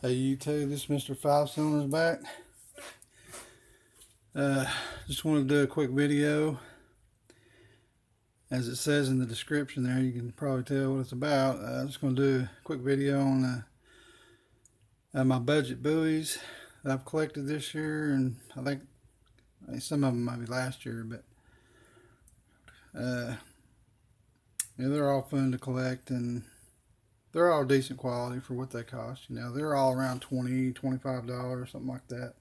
Hey YouTube, this is Mr. Five Cylinders back. Just wanted to do a quick video. As it says in the description there, you can probably tell what it's about. I'm just going to do a quick video on my budget buoys that I've collected this year, and I think some of them might be last year, but yeah, they're all fun to collect, and they're all decent quality for what they cost. You know, they're all around $20, $25, something like that.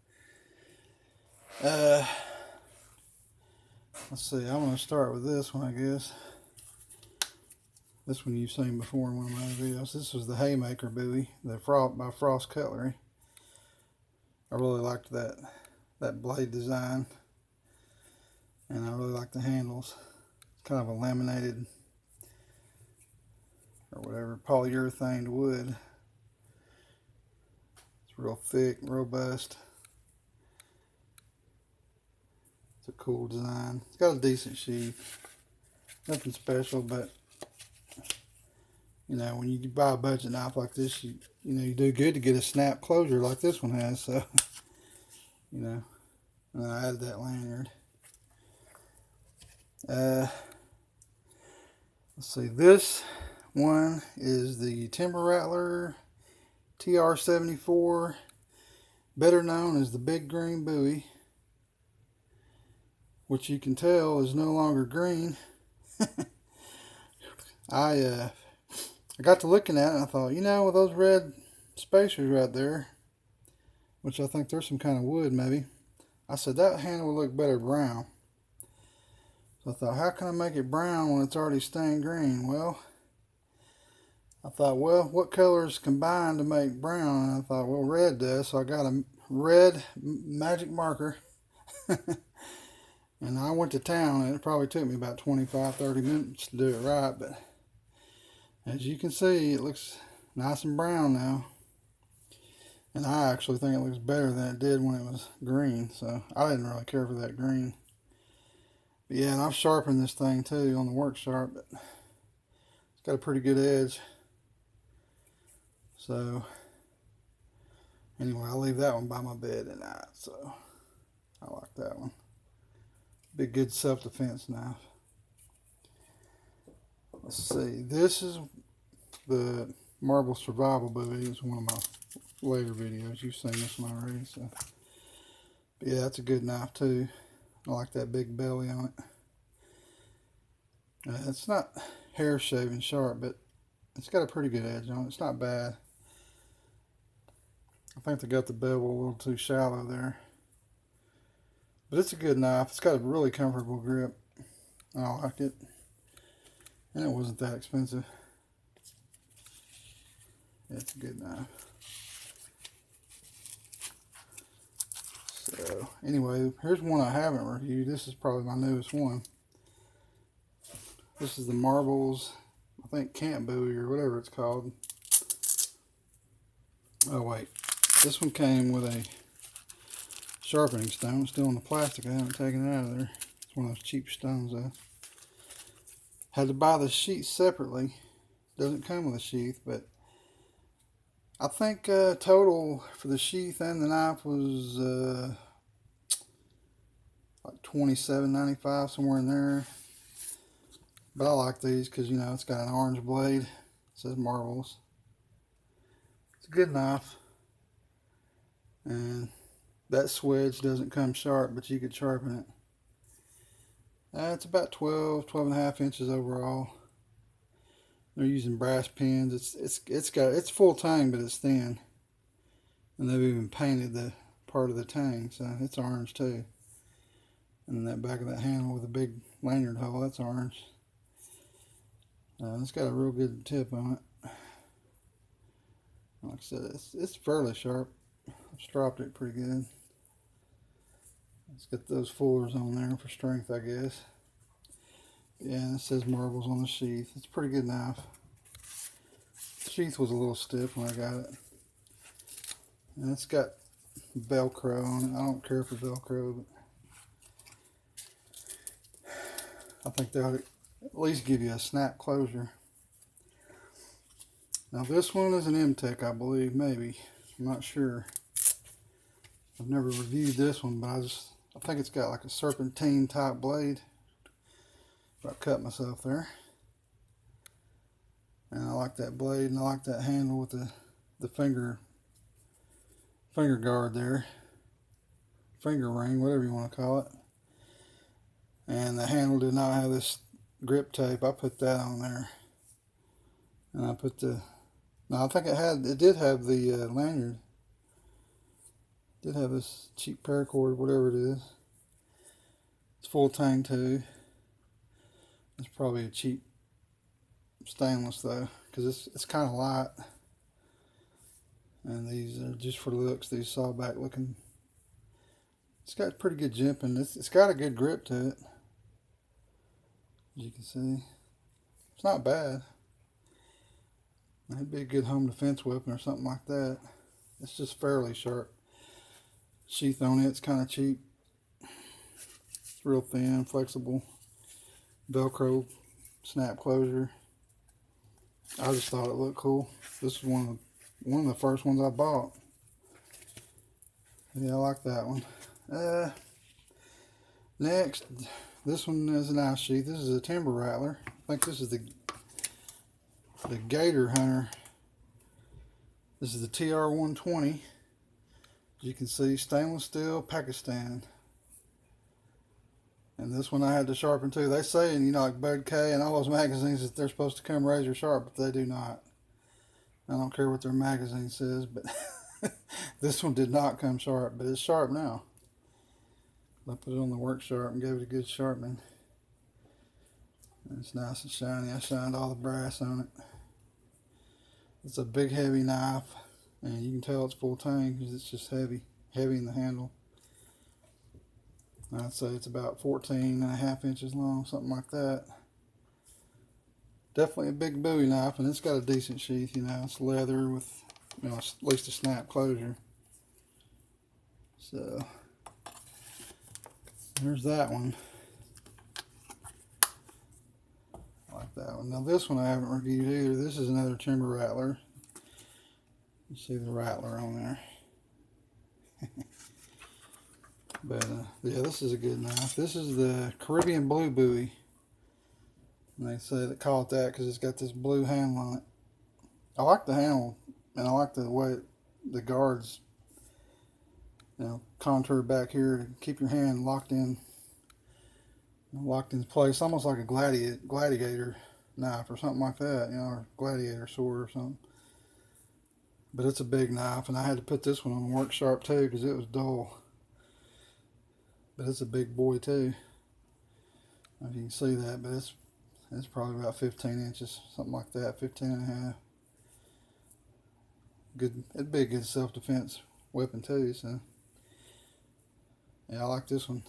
Let's see, I'm going to start with this one, I guess. This one you've seen before in one of my other videos. This was the Haymaker buoy, by Frost Cutlery. I really liked that blade design, and I really like the handles. It's kind of a laminated, or whatever, polyurethane wood. It's real thick, robust. It's a cool design. It's got a decent sheath. Nothing special, but you know, when you buy a budget knife like this, you do good to get a snap closure like this one has. So, you know, and I added that lanyard. Let's see. This one is the Timber Rattler TR74, better known as the Big Green Buoy, which you can tell is no longer green. I got to looking at it and I thought, you know, with those red spacers right there, which I think there's some kind of wood maybe, I said that handle would look better brown. So I thought, how can I make it brown when it's already stained green? Well, I thought, well, what colors combine to make brown? And I thought, well, red does. So I got a red magic marker. And I went to town, and it probably took me about 25-30 minutes to do it right, but as you can see, it looks nice and brown now. And I actually think it looks better than it did when it was green, so I didn't really care for that green. But yeah, and I've sharpened this thing too on the work sharp, but it's got a pretty good edge. So anyway, I'll leave that one by my bed at night, so I like that one. Be a good self-defense knife. Let's see, this is the Marble Survival Buoy. It's one of my later videos. You've seen this one already, so. But yeah, that's a good knife too. I like that big belly on it. It's not hair shaving sharp, but it's got a pretty good edge on it. It's not bad. I think they got the bevel a little too shallow there. But it's a good knife. It's got a really comfortable grip. I like it. And it wasn't that expensive. Yeah, it's a good knife. So, anyway, here's one I haven't reviewed. This is probably my newest one. This is the Marbles, I think, Camp Buoy or whatever it's called. Oh, wait. This one came with a sharpening stone. It's still in the plastic. I haven't taken it out of there. It's one of those cheap stones, though. Had to buy the sheath separately. Doesn't come with a sheath, but I think total for the sheath and the knife was like $27.95, somewhere in there. But I like these because, you know, it's got an orange blade. It says Marbles. It's a good knife. And that swedge doesn't come sharp, but you could sharpen it. It's about 12.5 inches overall. They're using brass pins. It's full tang, but it's thin. And they've even painted the part of the tang, so it's orange too. And then that back of that handle with a big lanyard hole, that's orange. It's got a real good tip on it. Like I said, it's fairly sharp. I've stropped it pretty good. Let's get those fullers on there for strength, I guess. Yeah, it says Marbles on the sheath. It's a pretty good knife. The sheath was a little stiff when I got it. And it's got Velcro on it. I don't care for Velcro, but I think they ought to at least give you a snap closure. Now this one is an M-Tech, I believe, maybe. I'm not sure. I've never reviewed this one, but I think it's got like a serpentine type blade. I cut myself there. And I like that blade, and I like that handle with the finger guard there. Finger ring, whatever you want to call it. And the handle did not have this grip tape. I put that on there. And I put I think it did have the lanyard. It did have this cheap paracord, whatever it is. It's full tang too. It's probably a cheap stainless though, because it's kind of light. And these are just for looks, these sawback looking. It's got pretty good jimping. It's got a good grip to it. As you can see. It's not bad. It'd be a good home defense weapon or something like that. It's just fairly sharp. Sheath on it, it's kind of cheap. It's real thin, flexible. Velcro snap closure. I just thought it looked cool. This is one of the first ones I bought. Yeah, I like that one. Next, this one is an ice sheath. This is a timber rattler. I think this is the Gator Hunter. This is the TR-120. As you can see, stainless steel, Pakistan. And this one I had to sharpen too. They say, like Bud K and all those magazines, that they're supposed to come razor sharp, but they do not. I don't care what their magazine says, but this one did not come sharp, but it's sharp now. I put it on the work sharp and gave it a good sharpening. And it's nice and shiny. I shined all the brass on it. It's a big heavy knife, and you can tell it's full tang because it's just heavy in the handle. I'd say it's about 14.5 inches long, something like that. Definitely a big bowie knife, and it's got a decent sheath. It's leather with at least a snap closure. So there's that one. I like that one. Now this one I haven't reviewed either. This is another timber rattler. You see the rattler on there. But yeah, this is a good knife. This is the Caribbean Blue Bowie. And they say they call it that because it's got this blue handle on it. I like the handle, and I like the way the guards, contour back here to keep your hand locked in place, almost like a gladiator knife or something like that, or gladiator sword or something. But it's a big knife, and I had to put this one on the work sharp too because it was dull. But it's a big boy too. I don't know if you can see that, but it's probably about 15 inches, something like that, 15.5. Good, it'd be a good self-defense weapon too. So yeah, I like this one.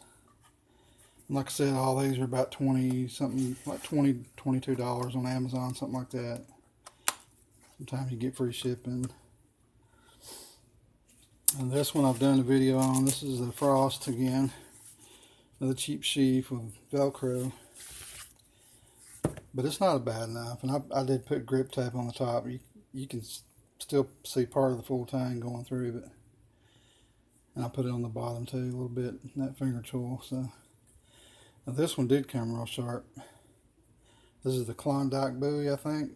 And like I said, all these are about 20 something, like $22 on Amazon, something like that. Sometimes you get free shipping. And this one I've done a video on. This is the Frost again. Another cheap sheath with Velcro. But it's not a bad knife. And I did put grip tape on the top. You can still see part of the full tang going through. But and I put it on the bottom too, a little bit, that finger tool. So now this one did come real sharp. This is the Klondike Bowie, I think.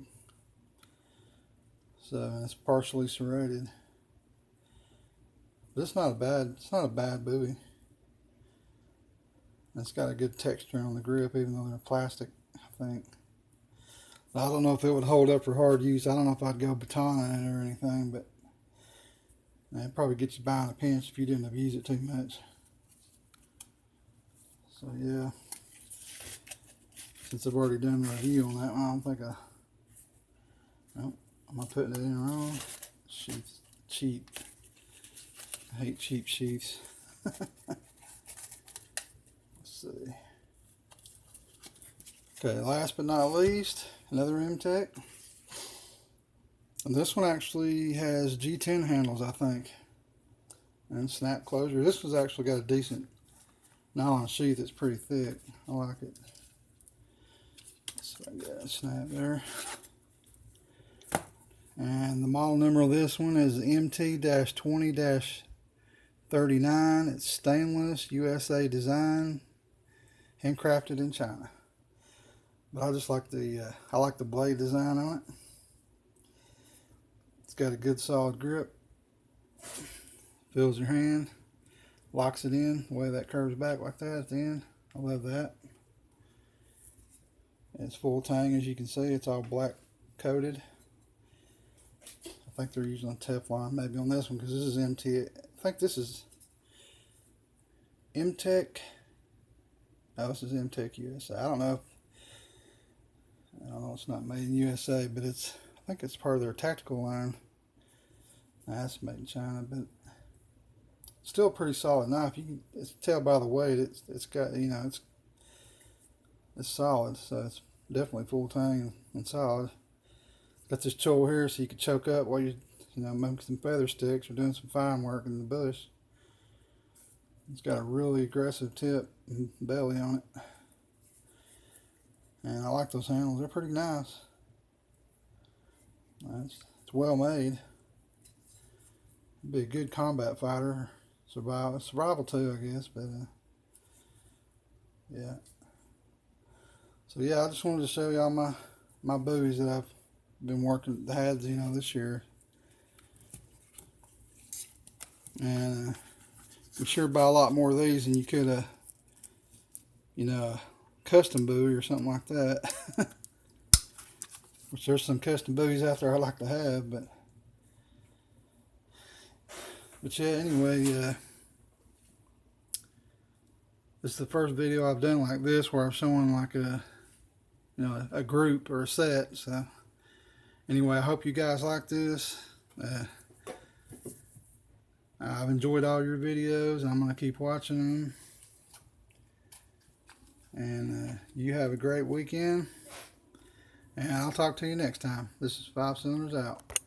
So it's partially serrated. But it's not a bad bowie. It's got a good texture on the grip, even though they're plastic, I think. I don't know if it would hold up for hard use. I don't know if I'd go baton in it or anything, but it'd probably get you by in a pinch if you didn't abuse it too much. So yeah, since I've already done a review on that one, I don't think am I putting it in wrong? Sheath's cheap. I hate cheap sheaths. Let's see. Okay, last but not least, another M-Tech. And this one actually has G10 handles, I think. And snap closure. This one's actually got a decent nylon sheath. It's pretty thick. I like it. So I got a snap there. And the model number of this one is MT-20-39. It's stainless, USA design, handcrafted in China. But I just like the blade design on it. It's got a good solid grip. Fills your hand, locks it in the way that curves back like that at the end. I love that. It's full tang, as you can see. It's all black coated. I think they're using a Teflon maybe on this one, because this is MT. I think this is MTech. Oh, this is MTech USA. I don't know. It's not made in USA, but I think it's part of their tactical line. That's made in China, but still a pretty solid knife. You can tell by the weight. It's got, it's solid, so it's definitely full tang and solid. Got this tool here so you can choke up while you making some feather sticks or doing some fine work in the bush. It's got a really aggressive tip and belly on it, and I like those handles. They're pretty nice. It's well made. Be a good combat fighter, survival too, I guess. But yeah. So yeah, I just wanted to show y'all my bowies that I've been working the heads, this year. And you sure buy a lot more of these than you could a custom bowie or something like that. Which there's some custom bowies out there I like to have, but yeah, anyway, this is the first video I've done like this where I'm showing like a group or a set. So anyway, I hope you guys like this. I've enjoyed all your videos. I'm going to keep watching them. And you have a great weekend. And I'll talk to you next time. This is 5 Cylinders out.